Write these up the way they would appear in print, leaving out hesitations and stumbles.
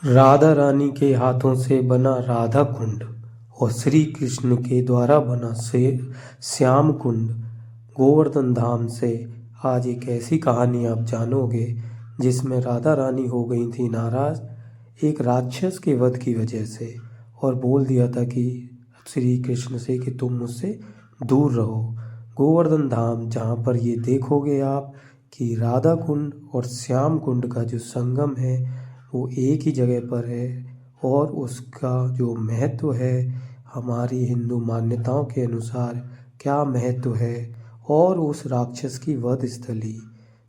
राधा रानी के हाथों से बना राधा कुंड और श्री कृष्ण के द्वारा बना से श्याम कुंड गोवर्धन धाम से आज एक ऐसी कहानी आप जानोगे जिसमें राधा रानी हो गई थी नाराज एक राक्षस के वध की वजह से और बोल दिया था कि श्री कृष्ण से कि तुम मुझसे दूर रहो। गोवर्धन धाम जहाँ पर ये देखोगे आप कि राधा कुंड और श्याम कुंड का जो संगम है वो एक ही जगह पर है और उसका जो महत्व है हमारी हिंदू मान्यताओं के अनुसार क्या महत्व है और उस राक्षस की वध स्थली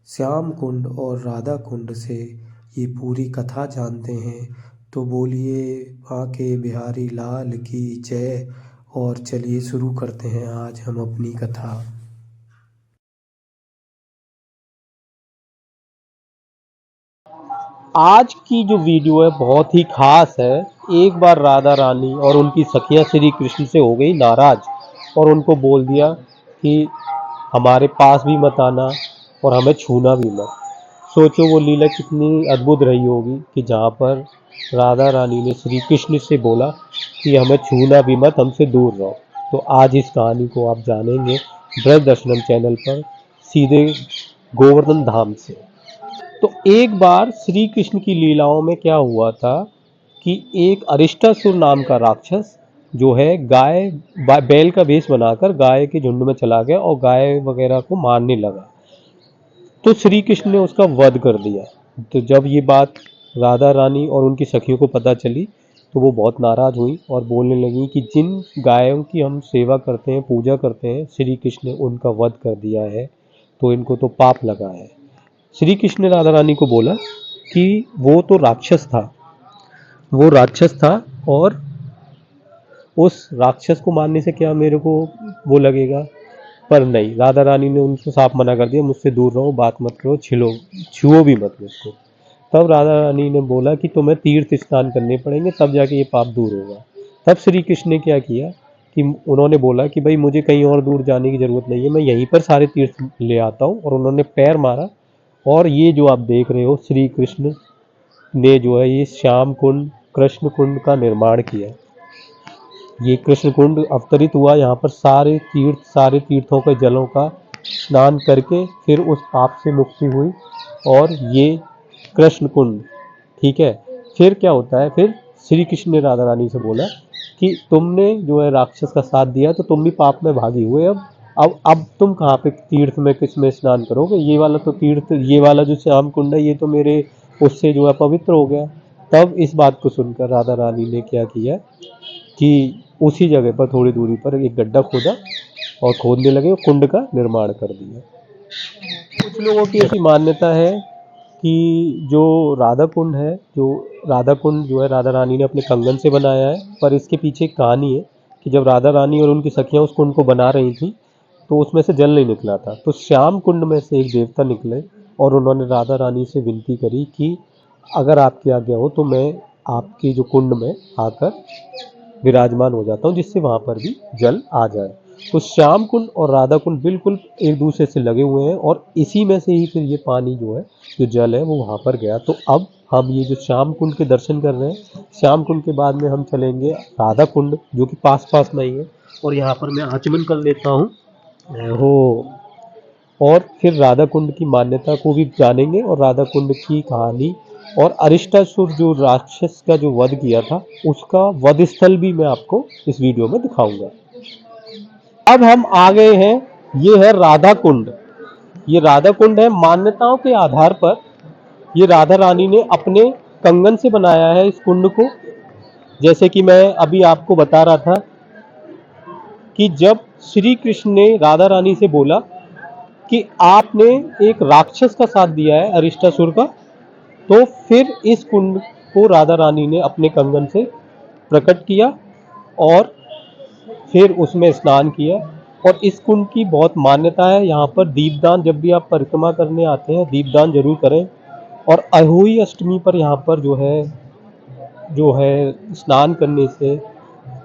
श्याम कुंड और राधा कुंड से ये पूरी कथा जानते हैं। तो बोलिए बांके बिहारी लाल की जय। और चलिए शुरू करते हैं आज हम अपनी कथा। आज की जो वीडियो है बहुत ही खास है। एक बार राधा रानी और उनकी सखियां श्री कृष्ण से हो गई नाराज और उनको बोल दिया कि हमारे पास भी मत आना और हमें छूना भी मत। सोचो वो लीला कितनी अद्भुत रही होगी कि जहाँ पर राधा रानी ने श्री कृष्ण से बोला कि हमें छूना भी मत, हमसे दूर रहो। तो आज इस कहानी को आप जानेंगे ब्रज दर्शनम चैनल पर सीधे गोवर्धन धाम से। तो एक बार श्री कृष्ण की लीलाओं में क्या हुआ था कि एक अरिष्टासुर नाम का राक्षस जो है बैल का वेश बनाकर गाय के झुंड में चला गया और गाय वगैरह को मारने लगा। तो श्री कृष्ण ने उसका वध कर दिया। तो जब ये बात राधा रानी और उनकी सखियों को पता चली तो वो बहुत नाराज हुई और बोलने लगी कि जिन गायों की हम सेवा करते हैं, पूजा करते हैं, श्री कृष्ण ने उनका वध कर दिया है, तो इनको तो पाप लगा है। श्री कृष्ण ने राधा रानी को बोला कि वो तो राक्षस था, वो राक्षस था और उस राक्षस को मारने से क्या मेरे को वो लगेगा। पर नहीं, राधा रानी ने उनको साफ मना कर दिया, मुझसे दूर रहो, बात मत करो, छुओ भी मत मुझको। तब राधा रानी ने बोला कि तुम्हें तीर्थ स्नान करने पड़ेंगे, तब जाके ये पाप दूर होगा। तब श्री कृष्ण ने क्या किया कि उन्होंने बोला कि भाई मुझे कहीं और दूर जाने की ज़रूरत नहीं है, मैं यहीं पर सारे तीर्थ ले आता हूँ। और उन्होंने पैर मारा और ये जो आप देख रहे हो श्री कृष्ण ने जो है ये श्याम कुंड कृष्ण कुंड का निर्माण किया। ये कृष्ण कुंड अवतरित हुआ यहाँ पर सारे तीर्थों के जलों का स्नान करके फिर उस पाप से मुक्ति हुई और ये कृष्ण कुंड, ठीक है। फिर क्या होता है, फिर श्री कृष्ण ने राधा रानी से बोला कि तुमने जो है राक्षस का साथ दिया तो तुम भी पाप में भागी हुए। अब तुम कहाँ पे तीर्थ में किस में स्नान करोगे, ये वाला तो तीर्थ, ये वाला जो श्याम कुंड है ये तो मेरे उससे जो है पवित्र हो गया। तब इस बात को सुनकर राधा रानी ने क्या किया कि उसी जगह पर थोड़ी दूरी पर एक गड्ढा खोदा और खोदने लगे और कुंड का निर्माण कर दिया। कुछ लोगों की ऐसी मान्यता है कि जो राधा कुंड है, जो राधा कुंड जो है राधा रानी ने अपने कंगन से बनाया है। पर इसके पीछे एक कहानी है कि जब राधा रानी और उनकी सखियां उस कुंड को बना रही थी तो उसमें से जल नहीं निकला था। तो श्याम कुंड में से एक देवता निकले और उन्होंने राधा रानी से विनती करी कि अगर आपकी आज्ञा हो तो मैं आपके जो कुंड में आकर विराजमान हो जाता हूँ, जिससे वहाँ पर भी जल आ जाए। तो श्याम कुंड और राधा कुंड बिल्कुल एक दूसरे से लगे हुए हैं और इसी में से ही फिर ये पानी जो है, जो जल है, वो वहाँ पर गया। तो अब हम ये जो श्याम कुंड के दर्शन कर रहे हैं, श्याम कुंड के बाद में हम चलेंगे राधा कुंड जो कि पास पास में ही है। और यहाँ पर मैं आचमन कर लेता हूँ हो, और फिर राधा कुंड की मान्यता को भी जानेंगे और राधा कुंड की कहानी और अरिष्टासुर जो राक्षस का जो वध किया था उसका वध स्थल भी मैं आपको इस वीडियो में दिखाऊंगा। अब हम आ गए हैं, ये है राधा कुंड। ये राधा कुंड है। मान्यताओं के आधार पर ये राधा रानी ने अपने कंगन से बनाया है इस कुंड को। जैसे कि मैं अभी आपको बता रहा था कि जब श्री कृष्ण ने राधा रानी से बोला कि आपने एक राक्षस का साथ दिया है, अरिष्टासुर का, तो फिर इस कुंड को राधा रानी ने अपने कंगन से प्रकट किया और फिर उसमें स्नान किया। और इस कुंड की बहुत मान्यता है। यहाँ पर दीपदान, जब भी आप परिक्रमा करने आते हैं दीपदान जरूर करें। और अहोई अष्टमी पर यहाँ पर जो है स्नान करने से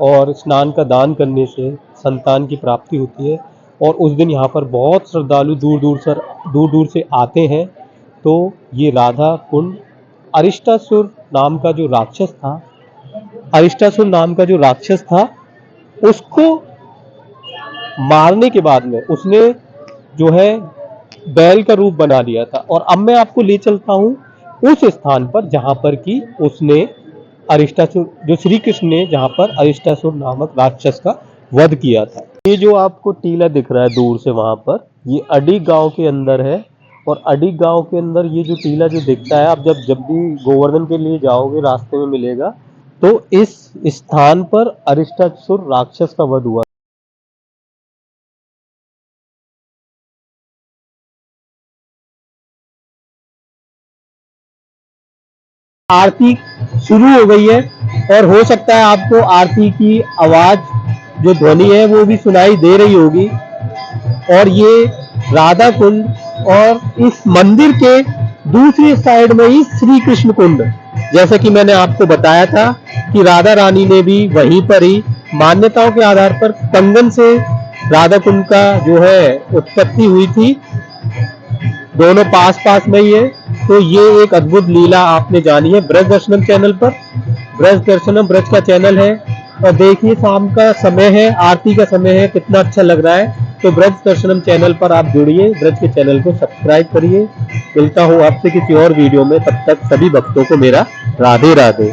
और स्नान का दान करने से संतान की प्राप्ति होती है। और उस दिन यहाँ पर बहुत श्रद्धालु दूर दूर से आते हैं। तो ये राधा कुंड अरिष्टासुर नाम का जो राक्षस था, अरिष्टासुर नाम का जो राक्षस था, उसको मारने के बाद में उसने जो है बैल का रूप बना लिया था। और अब मैं आपको ले चलता हूं उस स्थान पर जहां पर कि उसने अरिष्टासुर, जो श्री कृष्ण ने जहां पर अरिष्टासुर नामक राक्षस का वध किया था। ये जो आपको टीला दिख रहा है दूर से वहां पर, ये अडिग गांव के अंदर है। और अडिग गांव के अंदर ये जो टीला जो दिखता है, आप जब भी गोवर्धन के लिए जाओगे रास्ते में मिलेगा, तो इस स्थान पर अरिष्टासुर राक्षस का वध हुआ। आरती शुरू हो गई है और हो सकता है आपको आरती की आवाज जो ध्वनि है वो भी सुनाई दे रही होगी। और ये राधा कुंड और इस मंदिर के दूसरी साइड में ही श्री कृष्ण कुंड, जैसे कि मैंने आपको बताया था कि राधा रानी ने भी वहीं पर ही मान्यताओं के आधार पर कंगन से राधा कुंड का जो है उत्पत्ति हुई थी। दोनों पास पास में ही है। तो ये एक अद्भुत लीला आपने जानी है ब्रज दर्शनम चैनल पर। ब्रज दर्शनम ब्रज का चैनल है। और देखिए शाम का समय है, आरती का समय है, कितना अच्छा लग रहा है। तो ब्रज दर्शनम चैनल पर आप जुड़िए, ब्रज के चैनल को सब्सक्राइब करिए। मिलता हूँ आपसे किसी और वीडियो में, तब तक सभी भक्तों को मेरा राधे राधे।